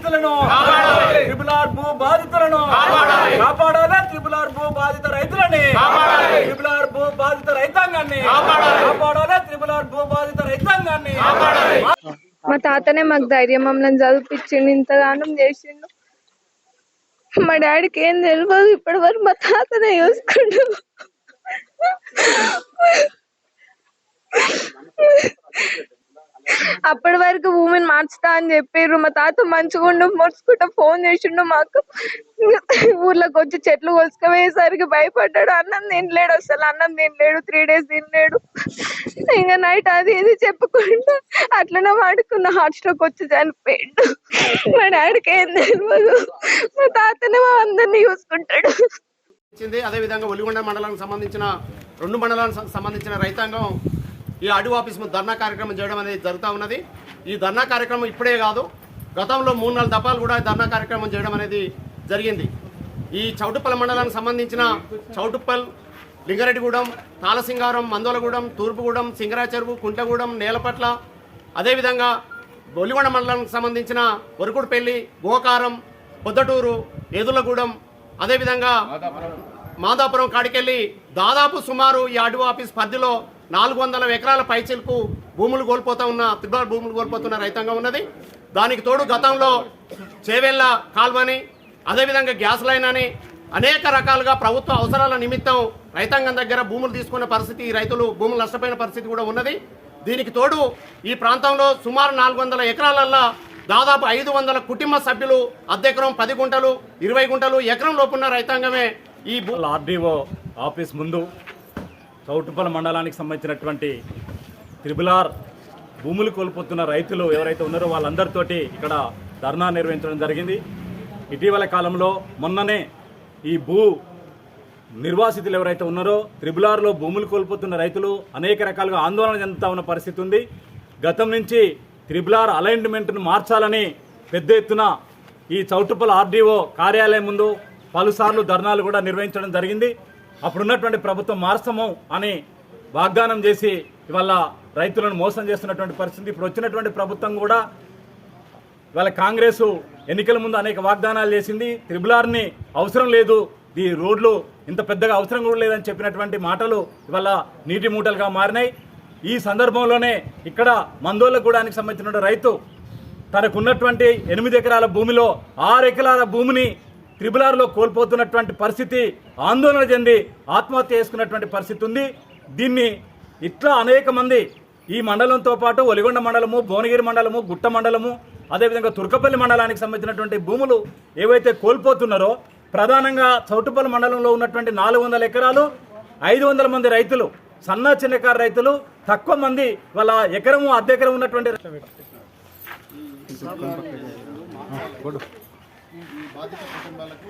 బాధితులను triple R భూ బాధితులను కాపాడాలి. ట్రిపుల్ ఆర్ భూ బాధిత రైతులని ట్రిపుల్ ఆర్ భూ బాధిత రైతాంగాన్ని కాపాడాలి. ట్రిపుల్ ఆర్ భూ బాధిత రైతాంగాన్ని. మా తాతనే మాకు ధైర్యం, మమ్మల్ని చదివిపించిండు, ఇంతగానం చేసిండు. మా డాడీకి ఏం తెలియదు, ఇప్పటి వరకు మా తాతనే చూసుకుంటూ అప్పటి వరకు భూమిని మార్చుతా అని చెప్పారు. మా తాత మంచిగుండు మొడుచుకుంటా ఫోన్ చేసిండు మాకు. ఊర్లోకి వచ్చి చెట్లు కొలుసుకుపోయేసరికి భయపడ్డాడు. అన్నం తినలేడు, అసలు అన్నం తినలేడు, 3 days తినలేడు. ఇంకా నైట్ అది ఇది చెప్పుకుంటా అట్లనే వాడుకున్న హార్ట్ స్ట్రోక్ వచ్చి చనిపోయాడు. మా డాడీకి ఏం తెలియదు, మా తాతనే మా అందరినీ చూసుకుంటాడు. అదేవిధంగా ఒలిగొండ మండలానికి సంబంధించిన 2 మండలానికి సంబంధించిన రైతాంగం ఈ ఆర్డీఓ ఆఫీస్ ధర్నా కార్యక్రమం చేయడం అనేది జరుగుతూ ఉన్నది. ఈ ధర్నా కార్యక్రమం ఇప్పుడే కాదు, గతంలో 3-4 దఫాలు కూడా ధర్నా కార్యక్రమం చేయడం అనేది జరిగింది. ఈ చౌటుప్పల్ మండలానికి సంబంధించిన చౌటుప్పల్, లింగారెడ్డిగూడెం, తాళసింగారం, మందోలగూడెం, తూర్పుగూడెం, సింగరాచెరువు, కుంటగూడెం, నేలపట్ల, అదేవిధంగా ఒలిగొండ మండలానికి సంబంధించిన వరకుడుపల్లి, గోకారం, పొద్దటూరు, ఏదులగూడెం, అదేవిధంగా మాదాపురం కాడికెళ్ళి దాదాపు సుమారు ఈ ఆర్డీఓ ఆఫీస్ పరిధిలో 400 ఎకరాల పైచిలకు భూములు కోల్పోతున్న రైతాంగం ఉన్నది. దానికి తోడు గతంలో చేవెళ్ళ కాల్వని, అదేవిధంగా గ్యాస్ లైన్ అని అనేక రకాలుగా ప్రభుత్వ అవసరాల నిమిత్తం రైతాంగం దగ్గర భూములు తీసుకున్న పరిస్థితి, రైతులు భూములు నష్టపోయిన పరిస్థితి కూడా ఉన్నది. దీనికి తోడు ఈ ప్రాంతంలో సుమారు 400 ఎకరాలల్లో దాదాపు 500 కుటుంబ సభ్యులు అద్దెకరం 10 గుంటలు, 20 గుంటలు, ఎకరం లోపున్న రైతాంగమే ఈ ఆర్డీఓ ఆఫీస్ ముందు చౌటుప్పల్ మండలానికి సంబంధించినటువంటి ట్రిపుల్ ఆర్ భూములు కోల్పోతున్న రైతులు ఎవరైతే ఉన్నారో వాళ్ళందరితోటి ఇక్కడ ధర్నా నిర్వహించడం జరిగింది. ఇటీవల కాలంలో మొన్ననే ఈ భూ నిర్వాసితులు ఎవరైతే ఉన్నారో ట్రిపుల్ ఆర్లో భూములు కోల్పోతున్న రైతులు అనేక రకాలుగా ఆందోళన చెందుతా ఉన్న పరిస్థితి ఉంది. గతం నుంచి ట్రిపుల్ ఆర్ అలైన్మెంట్ను మార్చాలని పెద్ద ఎత్తున ఈ చౌటుప్పల్ ఆర్డీఓ కార్యాలయం ముందు పలుసార్లు ధర్నాలు కూడా నిర్వహించడం జరిగింది. అప్పుడున్నటువంటి ప్రభుత్వం మార్చము అని వాగ్దానం చేసి ఇవాళ రైతులను మోసం చేస్తున్నటువంటి పరిస్థితి. ఇప్పుడు వచ్చినటువంటి ప్రభుత్వం కూడా ఇవాళ కాంగ్రెస్ ఎన్నికల ముందు అనేక వాగ్దానాలు చేసింది. ట్రిపుల్ ఆర్ని అవసరం లేదు, ఈ రోడ్లు ఇంత పెద్దగా అవసరం కూడా లేదని చెప్పినటువంటి మాటలు ఇవాళ నీటి మూటలుగా మారినాయి. ఈ సందర్భంలోనే ఇక్కడ మందోలగూడానికి సంబంధించిన రైతు తనకున్నటువంటి 8 ఎకరాల భూమిలో 6 ఎకరాల భూమిని ట్రిపుల్ ఆర్లో కోల్పోతున్నటువంటి పరిస్థితి, ఆందోళన చెంది ఆత్మహత్య చేసుకున్నటువంటి పరిస్థితి ఉంది. దీన్ని ఇట్లా అనేక మంది ఈ మండలంతో పాటు ఒలిగొండ మండలము, భువనగిరి మండలము, గుట్ట మండలము, అదేవిధంగా తుర్కపల్లి మండలానికి సంబంధించినటువంటి భూములు ఏవైతే కోల్పోతున్నారో ప్రధానంగా చౌటుప్పల్ మండలంలో ఉన్నటువంటి 400 ఎకరాలు 500 మంది రైతులు, సన్న చిన్నకారు రైతులు, తక్కువ మంది వాళ్ళ ఎకరము అర్ధెకరం ఉన్నటువంటి బాధిత కుటుంబాలకు